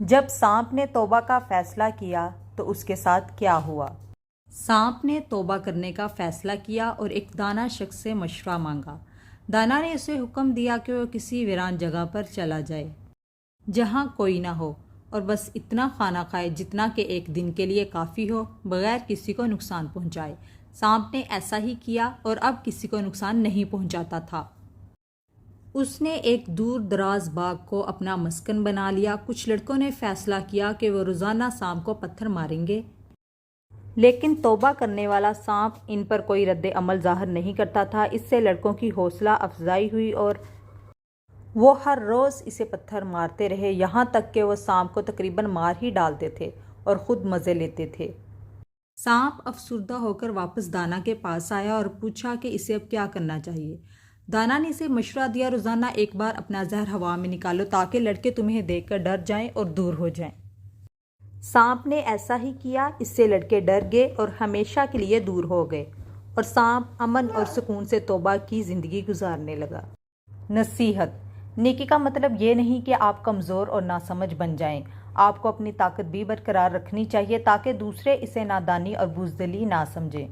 جب سانپ نے توبہ کا فیصلہ کیا تو اس کے ساتھ کیا ہوا؟ سانپ نے توبہ کرنے کا فیصلہ کیا اور ایک دانا شخص سے مشورہ مانگا۔ دانا نے اسے حکم دیا کہ وہ کسی ویران جگہ پر چلا جائے جہاں کوئی نہ ہو اور بس اتنا کھانا کھائے جتنا کہ ایک دن کے لیے کافی ہو، بغیر کسی کو نقصان پہنچائے۔ سانپ نے ایسا ہی کیا اور اب کسی کو نقصان نہیں پہنچاتا تھا۔ اس نے ایک دور دراز باغ کو اپنا مسکن بنا لیا۔ کچھ لڑکوں نے فیصلہ کیا کہ وہ روزانہ سانپ کو پتھر ماریں گے، لیکن توبہ کرنے والا سانپ ان پر کوئی رد عمل ظاہر نہیں کرتا تھا۔ اس سے لڑکوں کی حوصلہ افزائی ہوئی اور وہ ہر روز اسے پتھر مارتے رہے، یہاں تک کہ وہ سانپ کو تقریباً مار ہی ڈالتے تھے اور خود مزے لیتے تھے۔ سانپ افسردہ ہو کر واپس دانا کے پاس آیا اور پوچھا کہ اسے اب کیا کرنا چاہیے۔ دانا نے اسے مشورہ دیا، روزانہ ایک بار اپنا زہر ہوا میں نکالو تاکہ لڑکے تمہیں دیکھ کر ڈر جائیں اور دور ہو جائیں۔ سانپ نے ایسا ہی کیا، اس سے لڑکے ڈر گئے اور ہمیشہ کے لیے دور ہو گئے اور سانپ امن اور سکون سے توبہ کی زندگی گزارنے لگا۔ نصیحت: نیکی کا مطلب یہ نہیں کہ آپ کمزور اور ناسمجھ بن جائیں۔ آپ کو اپنی طاقت بھی برقرار رکھنی چاہیے تاکہ دوسرے اسے نادانی اور بزدلی نہ سمجھیں۔